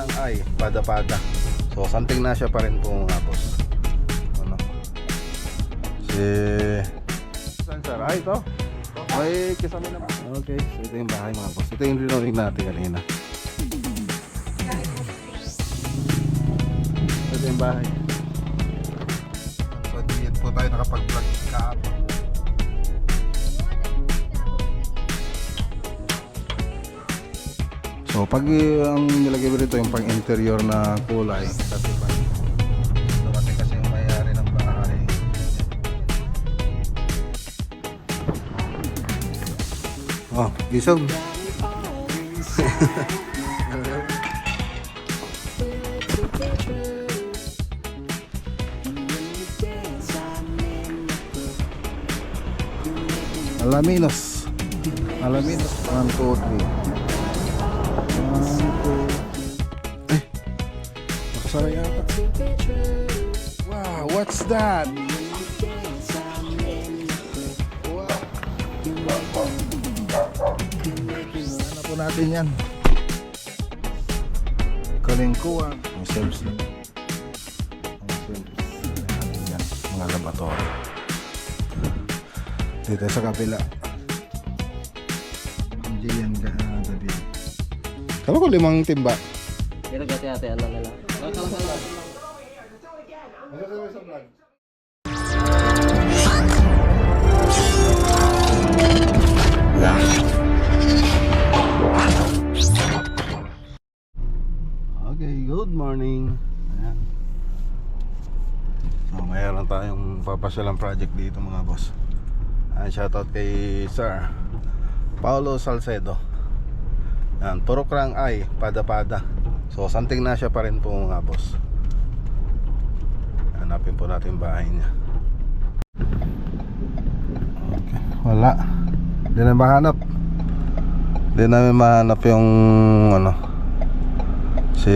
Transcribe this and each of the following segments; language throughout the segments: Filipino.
lang ay pada-pada. So something na siya pa rin po mga boss. Ano? Si saan sir? Ay ito. May kisame naman. Okay, so ito yung bahay mga boss. Ito yung renoving natin kanina. Ito yung bahay. So dito po tayo nakapag-vlog kahapon. So pag ang nilagay mo rito yung pang interior na kulay kasi pa dumating kasi yung may-ari ng bahay. Oh, isog. Alaminos. Alaminos 1, 2, 3. Eh, nakasara yata. Wow, what's that? Wow. Ano po natin yan? Kalingkuan. Ang service na. Ang service. Yan, mga laboratory. Dito sa kabila. Diyan ka, David. Kala ko 5 timba. Pero gati-hati ano na lang. Okay, good morning. Ayan. So mayroon tayong papasyalang project dito mga boss. Shoutout kay Sir Paulo Salcedo. Yan, puro krang ay pada-pada. So something na siya pa rin po mga boss. Hanapin po natin yung bahay niya. Okay, wala. Hindi na mahanap. Hindi namin mahanap yung ano, si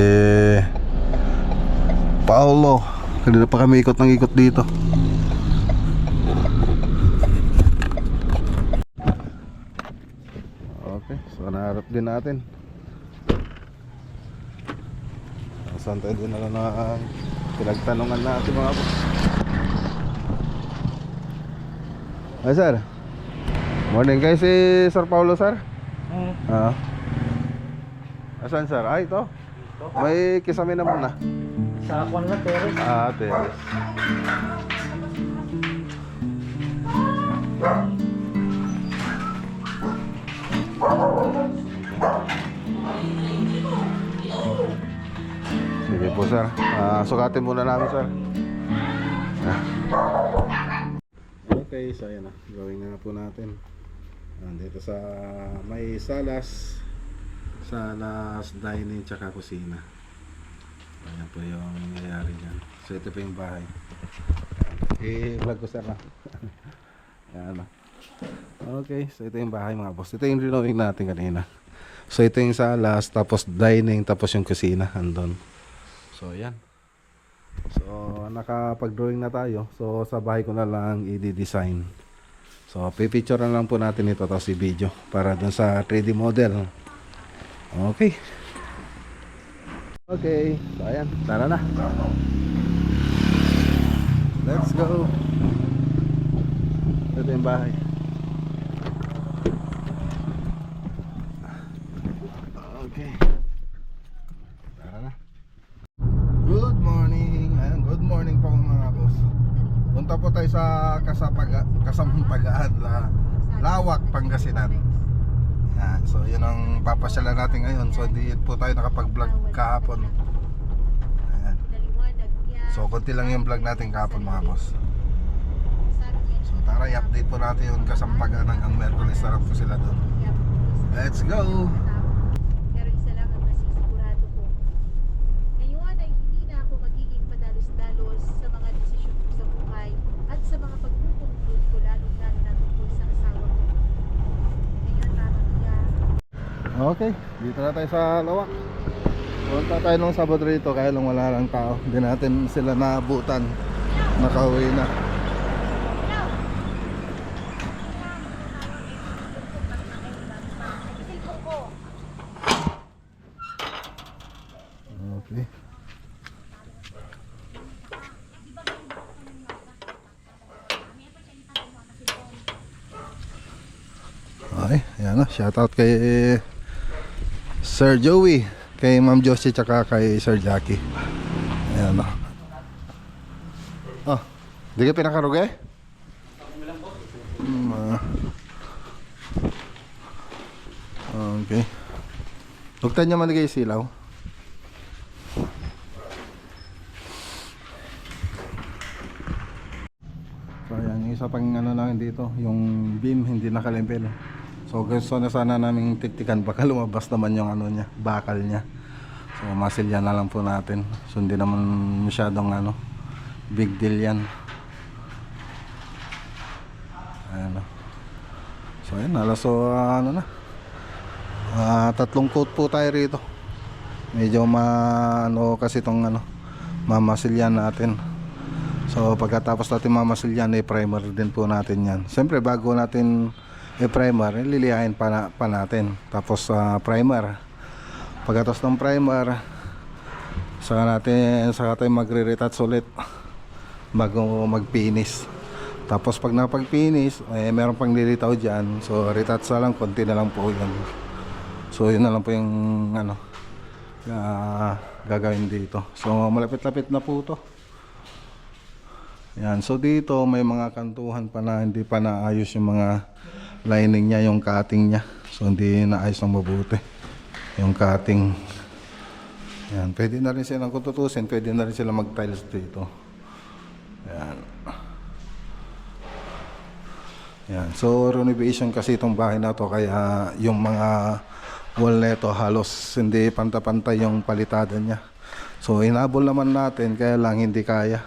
Paulo. Kanina pa kami ikot ng ikot dito. Okay, so naharap din natin. Saan tayo din na lang pinagtanungan natin mga boss. Ay sir, morning kayo si Sir Paulo sir? Asan sir? Ay ito. May kisame naman na. Sa kwan na teres. Teres. Sige po sir, sukatin muna namin sir. Okay, so ayan na, gawin nga po natin. Dito sa may salas dining tsaka kusina. Ayan po yung nangyayari dyan. So ito po yung bahay. I-vlog ko sir na. Ayan na. Okay, so ito yung bahay mga boss. Ito yung renoving natin kanina. So ito yung salas, tapos dining, tapos yung kusina andun. So yan. So nakapag-drawing na tayo. So sa bahay ko na lang i-design. So pipicture na lang po natin ito tapos i-video para dun sa 3D model. Okay. Okay, so ayan, tara na. Let's go. Ito yung bahay. Okay. Tara na. Good morning. Ayan, good morning po mga boss. Punta po tayo sa Kasampagaan, Lawak, Pangasinan. Yan, so yun ang papasyalan natin ngayon. So hindi po tayo nakapag-vlog kahapon. Ayan. So konti lang yung vlog natin kahapon mga boss. So tara, i-update po natin yung Kasampagaan hanggang Merkulis. Sarap po sila doon. Let's go! Pero isa lang ang nasisigurado ko. Ngayon ay hindi na ako magiging padalos-dalos sa mga desisyon ko sa buhay at sa mga pagkukuntrol ko lalo-lalo na tungkol sa asawa ko. Ngayon, Mama Mia. Okay, dito na tayo sa Lawak. Punta tayo nung Sabado rito kaya lang wala lang tao. Hindi natin sila naabutan. Nakauwi na. Okay. Okay, ayan na. Shoutout kay Sir Joey, kay Ma'am Josie, tsaka kay Sir Jackie. Ayan na. Oh, di ka pinakarugi? Okay. Buktan niya maligay silaw. So ayan, yung isa pang ano lang dito, yung beam hindi nakalimpel. So gusto na sana naming tiktikan, baka lumabas naman yung ano niya, bakal niya. So masilya na lang po natin. So hindi naman masyadong ano, big deal yan. Ayan na. So ayan, so ano na, tatlong coat po tayo rito. Medyo ano kasi itong ano, mamasilyan natin. So pagkatapos natin mamasilyan, i-primer din po natin yan. Siyempre bago natin i-primer, lilihain pa natin. Tapos primer. Pagkatapos ng primer, saka tayo magre-retouch ulit bago mag-finish. Tapos pag napag-finish, meron pang lilitaw dyan. So retouch na lang, konti na lang po yan. So yun na lang po yung ano, gagawin dito. So malapit-lapit na po to. Yan. So dito may mga kantuhan pa na hindi pa naayos yung mga lining niya, yung cutting niya. So hindi naayos ng mabuti yung cutting. Yan. Pwede na rin silang kung tutusin, pwede na rin sila mag-tiles dito. Yan. Yan. So renovation kasi itong bahay na to, kaya yung mga wall neto halos hindi panta-pantay yung palitada niya. So inabol naman natin, kaya lang hindi kaya.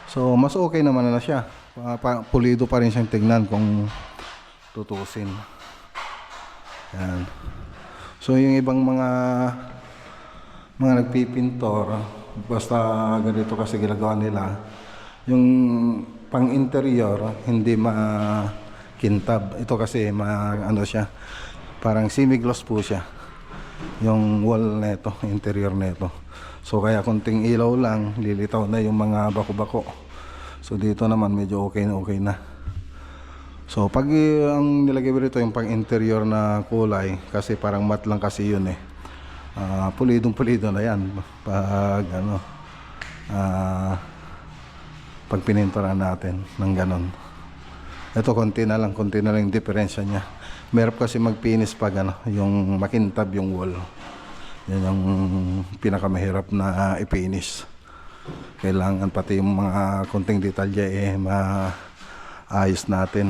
So mas okay naman na siya. Pulido pa rin siyang tignan kung tutusin. Yan. So yung ibang mga nagpipintor, basta ganito kasi ginagawa nila. Yung pang interior hindi makintab. Ito kasi ano siya, parang semi-gloss po siya yung wall neto, interior neto. So kaya kunting ilaw lang, lilitaw na yung mga bako-bako. So dito naman medyo okay na. So pag ang nilagay dito yung pang interior na kulay, kasi parang matte lang kasi yun eh. Pulidong-pulido na yan pag ano, pag pininturan natin ng ganon. Ito konti na lang yung diferensya niya. Meron kasi magpinis pag ano, yung makintab yung wall. Yan yung pinakamahirap na i-finish. Kailangan pati yung mga konting detalye maayos natin.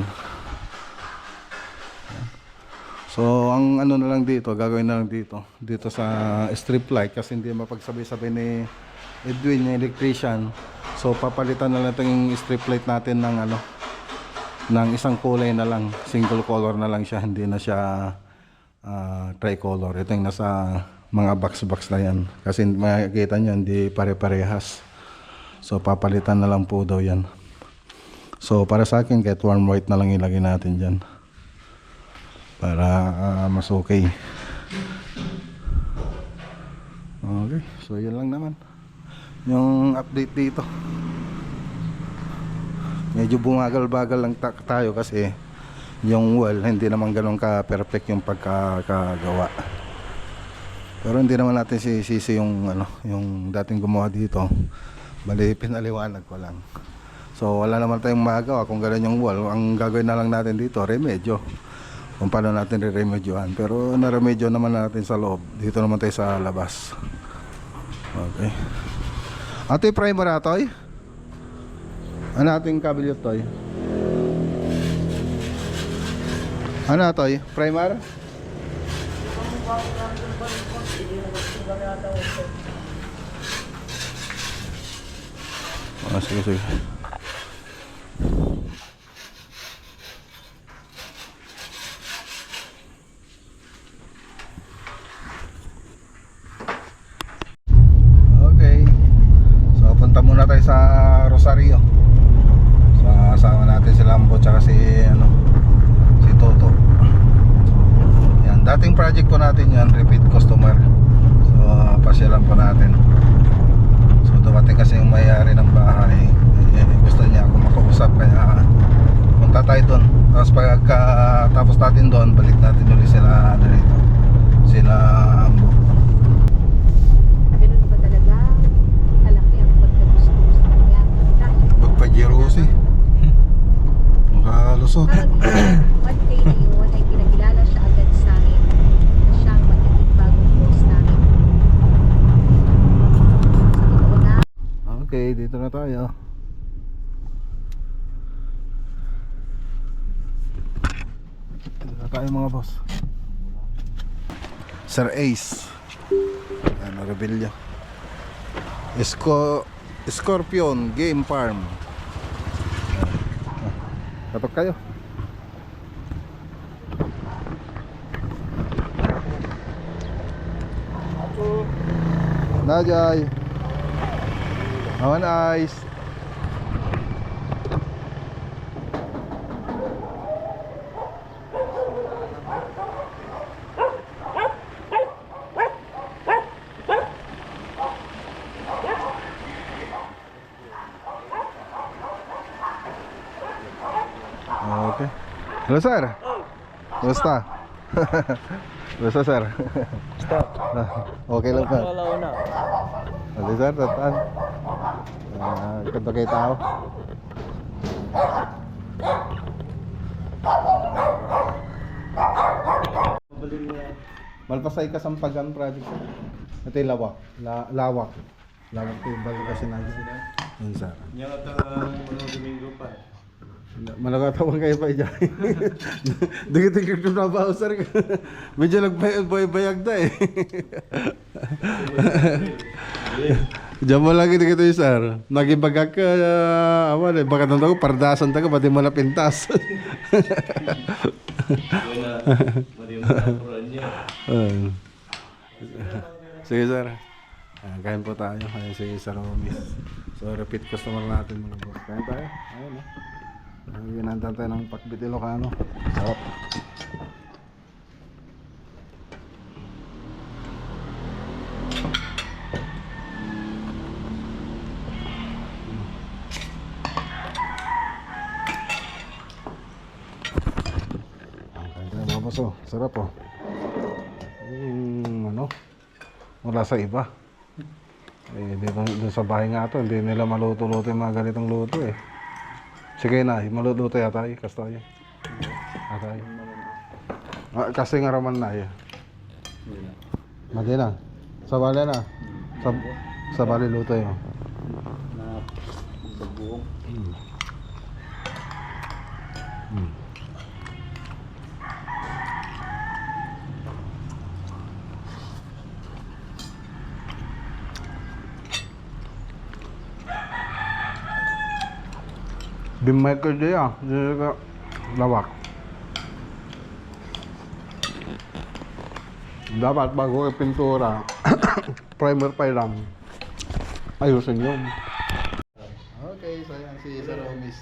So ang ano na lang dito, gagawin na lang dito sa strip light, kasi hindi mapagsabay-sabay ni Edwin, yung electrician. So papalitan na lang yung strip light natin ng ano, ng isang kulay na lang, single color na lang siya, hindi na siya tricolor. Ito yung nasa mga box na yan, kasi makikita nyo hindi pare-parehas. So papalitan na lang po daw yan. So para sa akin, kahit warm white na lang ilagay natin dyan para mas okay. Okay, so yun lang naman yung update dito. Medyo bumagal-bagal lang tayo kasi yung wall hindi naman ganun ka-perfect yung pagkakagawa. Pero hindi naman natin sisi yung ano, yung dating gumawa dito. Bali pinaliwanag ko lang. So wala naman tayong magagawa kung gano'n yung wall. Ang gagawin na lang natin dito, remedyo. Kung paano natin re-remedyohan. Pero na-remedyo naman natin sa loob. Dito naman tayo sa labas. Okay. Ito yung primer atoy. Ano ating kabilyot toy? Ano atoy? Primer? Sige. Okay. So punta muna tayo sa Rosario. So asama natin si Lambo tsaka si Toto. Yan, dating project po natin yan, repeat customer. So pasyalan po natin. Okay, dito na tayo. Dito na tayo mga boss. Sir Ace. Ano, Rebelio. Scorpion Game Farm. Katok kayo. Najay. Awan ice. Okay. Hello sir. Kumusta? Kumusta sir? Stop. Okay lang pa. Wala una. Hello sir, tatan. Kanto kayo tao. Malpasay ka sampagan project sir. Ito yung lawak. Lawak. Lawak ito yung bago kasi natin. Yun sir. Yan at Domingo pa. Malakatawan kayo pa dyan. Dikit-dikit yung trabaho sir. Medyo nagbayag na eh. Diyan mo lagi dikit yung sir. Nagibagak ka, awan eh. Baka nang ako, pardasan tayo, pati mo na pintas. Sige sir. Kain po tayo. Ayan si Sir Omis. So repeat customer natin mga boss. Kain tayo. Ayan eh. Ginantan tayo ng pakbit Ilocano. Sarap. Kain tayo mga boss. Sarap oh. Ano? Wala sa iba. Eh, dito sa bahay nga ito, hindi nila maluto-luto yung mga ganitong luto eh. Sige na, maluto yata tayo, kas tayo. Atay. Kasi nga raman na eh. Madi na. Sa bali na. Sa bali luto yun. Na babuong. Bimaker dia, dia ka lawak. Dapat bago yung pintura, primer pa lang. Ayusin yun. Okay, so yan si Sir Omis.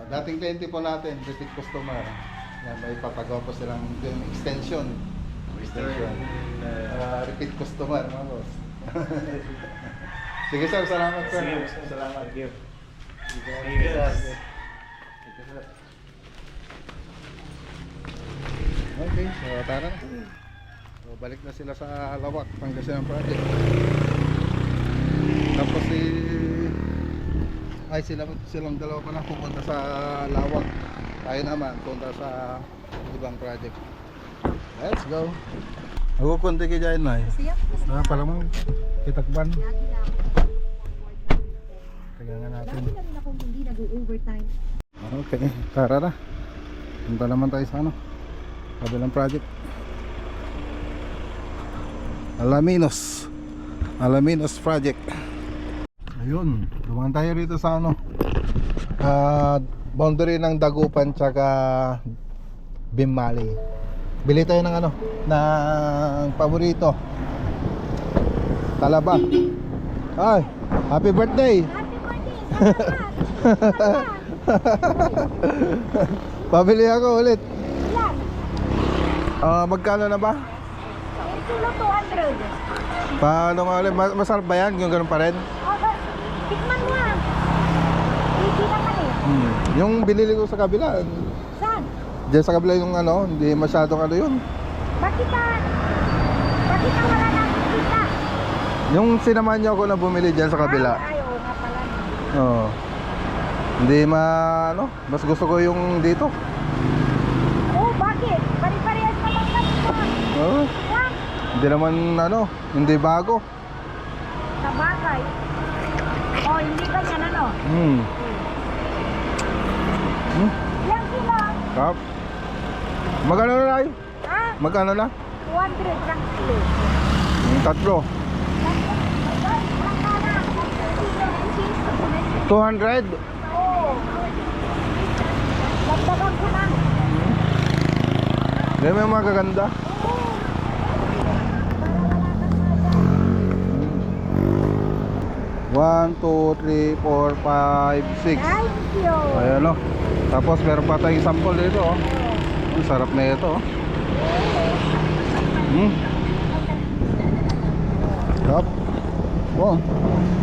Dating cliente po natin, repeat customer. Yan, may papagawa po silang yung extension. Repeat customer, mga boss. Sige sir, salamat sir. Salamat. Give. Okay, so tara na. So balik na sila sa Lawak, Pangasinan project. Tapos silang dalawa pa na pupunta sa Lawak. Tayo naman punta sa ibang project. Let's go. Ako konti kay Jain na eh. Siya, Pala mo kitakban. lagi na ako. Tingnan natin. Lagi na rin akong hindi nag-overtime. Okay, tara na. Punta naman tayo sa ano, kabilang project. Alaminos project. Ayun, dumaan tayo rito sa ano, boundary ng Dagupan tsaka Bimali. Bili tayo ng ano, ng paborito, talaba. Ay, happy birthday. Pabili ako ulit. Ilan? Magkano na ba? Kilo 200. Paano nga ulit? Masarap ba yan? Yung ganun pa rin? Tikman mo ah. Easy naman eh. Yung binili ko sa kabila, Saan? diyan sa kabila yung ano, hindi masyadong ano yun. Bakit wala nakikita? Yung sinamahan niyo ako na bumili diyan sa kabila. Ay, oo nga pala. Oo. Hindi ano, mas gusto ko yung dito. Oh, bakit? Pari-parehas naman kami ko. Oo. Ha? Hindi naman ano, hindi bago. Sa bagay. Oh, hindi ganyan ano. Ilang kilo? Kap. Magkano na tayo? Ha? Magkano na? 200 lang kilo. Yung tatlo. 200? Oo. Dagdagan ko na. Hindi may mga gaganda. One, two, three, four, five, six. Thank you. Ayan o. Tapos meron pa tayong sample dito oh. Ang sarap na ito oh. Sarap. Wow.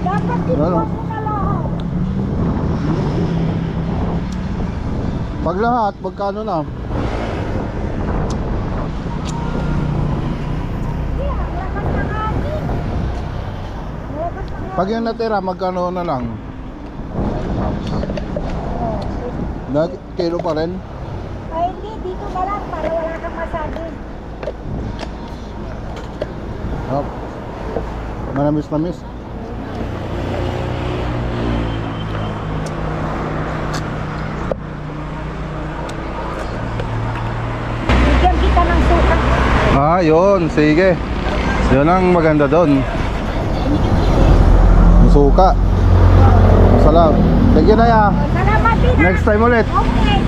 Dapat Ano? ibuwas mo na lahat. Pag lahat, magkano na? Yeah, lakas ng akin. Lakas ng Pag yung natira, magkano na lang? Kilo pa rin? Ay, hindi. Dito na lang para wala kang masabi. Sarap. Manamis-namis. Bigyan kita ng suka. Ah, yun. Sige. Yun ang maganda doon. Yung suka. Masarap. Thank you na ya. Salamat din. Next time ulit. Okay.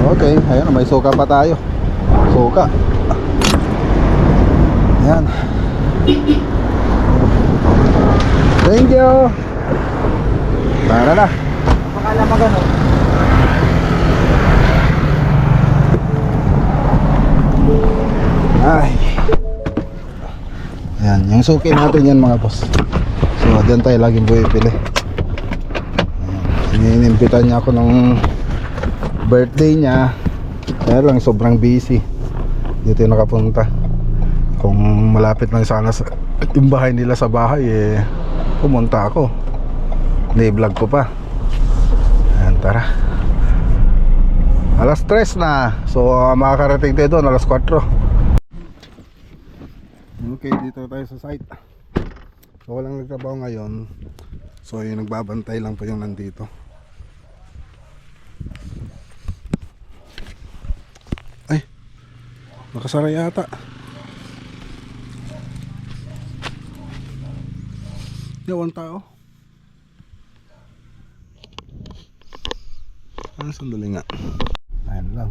Okay, ayun, may suka pa tayo. Suka. Yan. Thank you. Tara na. Pakala magano. Ay. Yan, yung suki natin yan mga boss. So, diyan tayo laging bumibili. Inimbitan niya ako ng birthday niya. Kaya lang sobrang busy. Dito yung nakapunta. Kung malapit lang sana sa yung bahay nila sa bahay eh, pumunta ako. Ni-vlog ko pa. Ayan, tara. Alas 3 na. So makakarating tayo doon alas 4. Okay, dito tayo sa site. So walang nagtrabaho ngayon. So yung nagbabantay lang po yung nandito. Ay, nakasara yata. Yawan tao. Sandali nga. Ayan lang.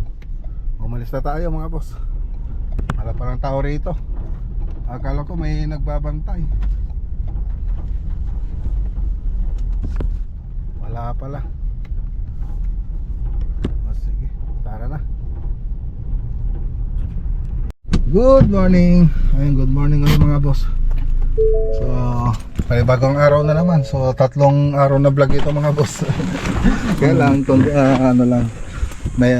Umalis na tayo mga boss. Wala palang tao rito. Akala ko may nagbabantay. Wala pala. O, sige, tara na. Good morning. Ayun, good morning ulit mga boss. So, panibagong araw na naman. So, 3 araw na vlog ito mga boss. Kaya lang, ano lang, may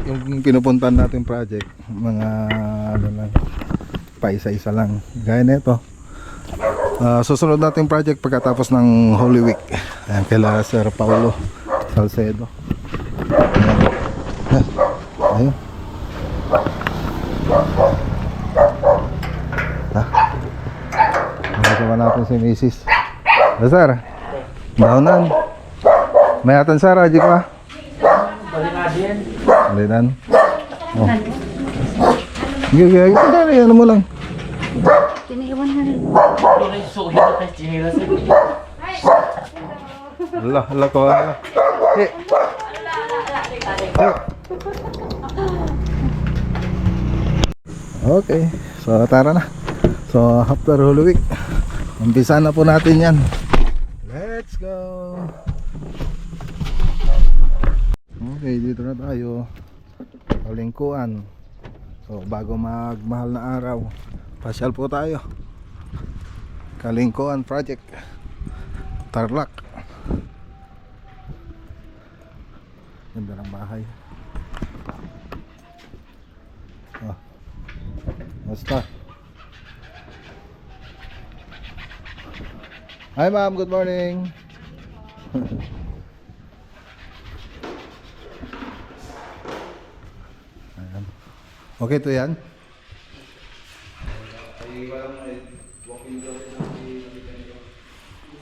yung pinupuntahan natin project, mga ano lang, paisa-isa lang. Gaya nito. Susunod natin project pagkatapos ng Holy Week. Ayan, kila Sir Paulo Salcedo. Ayun. Nakasama natin si Mrs. Sir, dahonan. May atan sir, aji ka? Balinan. Oh. Gigi, ano mo lang. Tiniiwan na rin. Allah ko. Eh. Okay, so tara na. So after Holy Week, umpisa na po natin yan. Let's go. Okay, dito na tayo. Kalingkuan. So bago magmahal na araw, pasyal po tayo. Kalingkuan Project, Tarlac. Ganda ng bahay. Oh. Basta. Hi ma'am, good morning. Ayan. Okay to yan?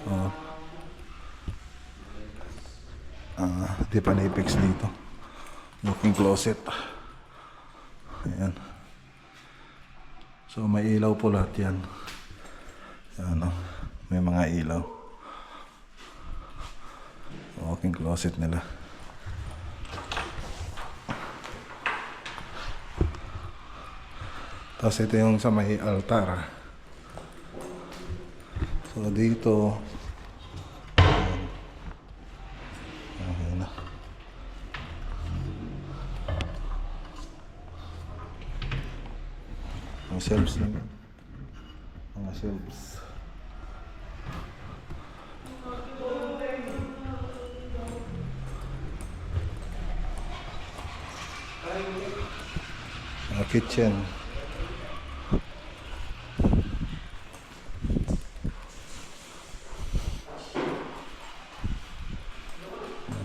Oh. Di pa na-fix dito. Walking closet. Ayan. So may ilaw po lahat yan. Ayan, oh. May mga ilaw. Walking closet nila. Tapos ito yung sa may altar. So dito, okay na. Mga shelves na. Mga shelves. Kitchen.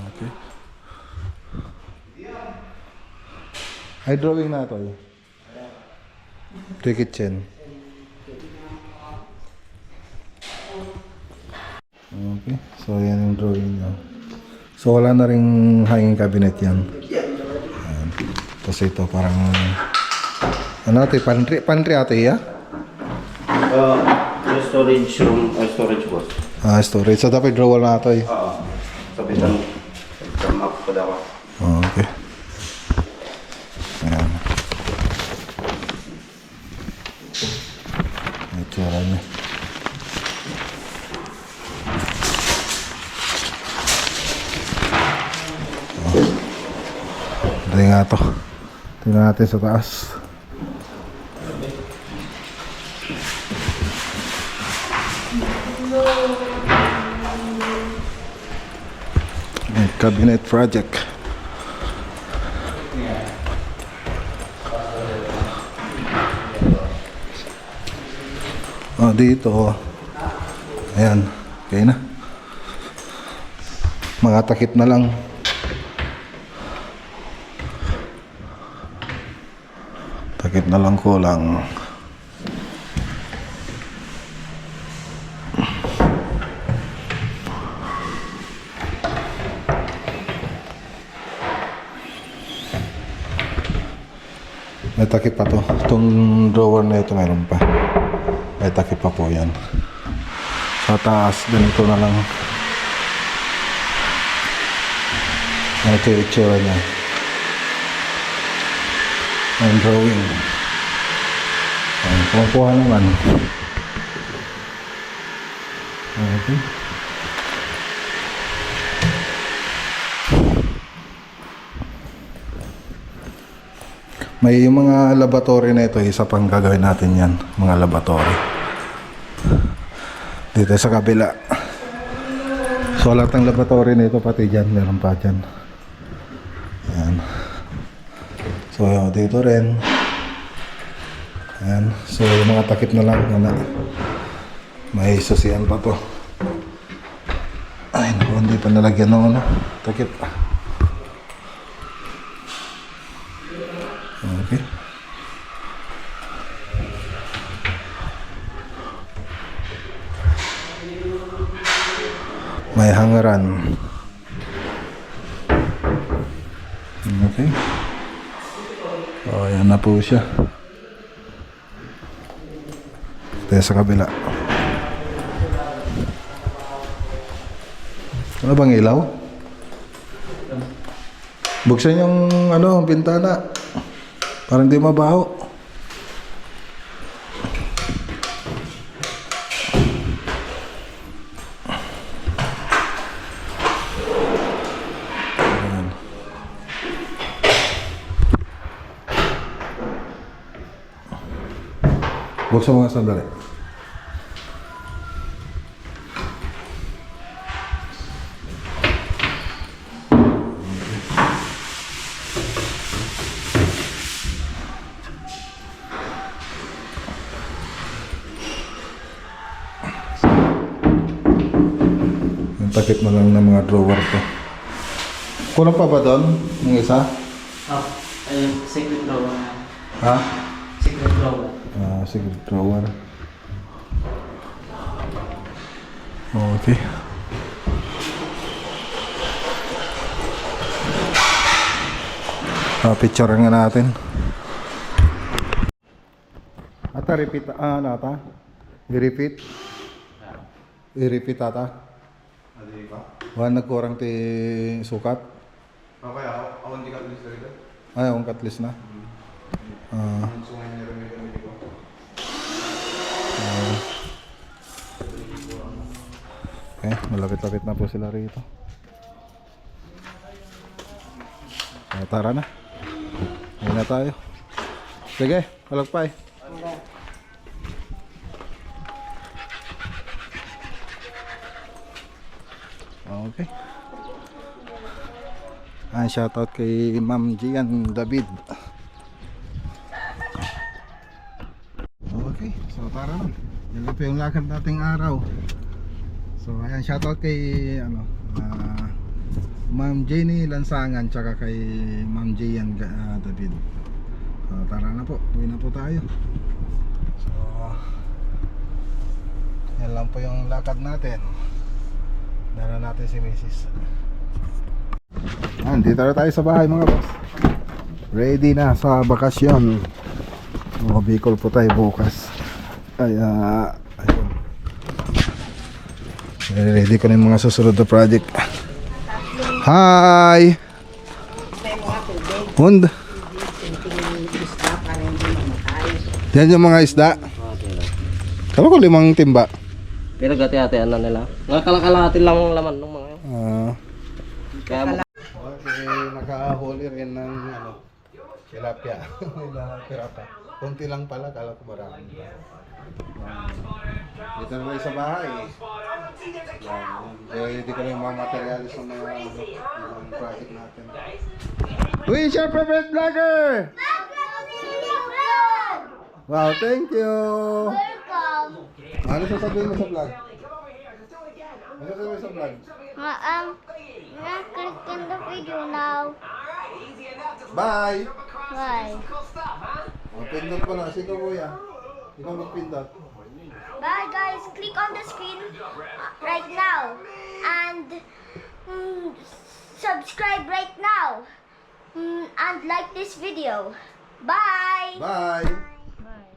Okay. Ay, drawing na ito. Ito yung kitchen. Okay. So, yan yung drawing niya. So, wala na ring hanging cabinet yan. Ayan. Tapos ito, parang ano ito, pantry ito, ya? Storage room, storage box. Storage. So, dapat drawer na ito, eh. Oo. Sabitan up ko daw. Okay. Ayan. Ito niya. Ito nga ito. Tingnan natin sa taas. Cabinet project. Oh, dito. Ayan. Okay na. Mga takip na lang. Takip na lang kulang. May takip pa to. Itong drawer na ito mayroon pa. May takip pa po yan. Sa taas, ganito na lang. Ito yung itsura niya. Ang drawing. Kumukuha naman. Okay. May yung mga laboratory na ito, isa pang gagawin natin yan, mga laboratory. Dito sa kabila. So lahat ng laboratory na ito, pati dyan, meron pa dyan. Ayan. So dito rin. Ayan. So yung mga takip na lang, may susian pa to. Ay, naku, hindi pa nalagyan ng takip. Okay. May hangaran. Okay. Oh, yan na po siya. Tayo sa kabila. Ano bang ilaw? Buksan yung bintana. Parang di mabaho. Ayan. Buksan mo nga sandali. Takip na lang ng mga drawer to. Kulang pa ba doon? Yung isa? Oh, ayun, secret drawer. Ha? Secret drawer. Secret drawer. Okay. Picture nga natin. Ata repeat nata. I-repeat. I-repeat ata. Adi ba? Wan nagkurang ti sukat. Okay, ako hindi ka tulis dito. Ay, akong katlis na. Ang sungay niya rin yung ko. Okay, malapit-lapit na po sila rito. So, tara na. Ayun na tayo. Sige, palagpay. Okay. Shoutout kay Ma'am Gian David. Okay, so tara na. Yan lang po yung lakad nating araw. So ayan, shoutout kay Ma'am Jenny Lansangan tsaka kay Ma'am Gian David. So tara na po, uwi na po tayo. So yan lang po yung lakad natin. Dala natin si Mrs. Dito na tayo sa bahay mga boss. Ready na sa bakasyon. Bicol po tayo bukas. Ayun. Ready ko na yung mga susunod na project. Hi! Hund? Yan yung mga isda. Kala ko 5 timba. Pero gati-hatian na nila. Nakakalahati lang ang laman ng mga yun. Kaya Okay, nakahuli rin ng tilapia. Pirata. Kunti lang pala, kala ko marami. Dito na tayo sa bahay. Ready ko na yung mga materialis ng mga project natin. Who is your favorite vlogger? Wow, thank you! Welcome. Ano sasabihin mo sa vlog? Ano sasabihin mo sa vlog? Click in the video now. Bye! Bye. Pindot ko na. Sige kuya. Ikaw magpindot. Bye guys. Click on the screen right now and subscribe right now and like this video. Bye. Bye! Bye.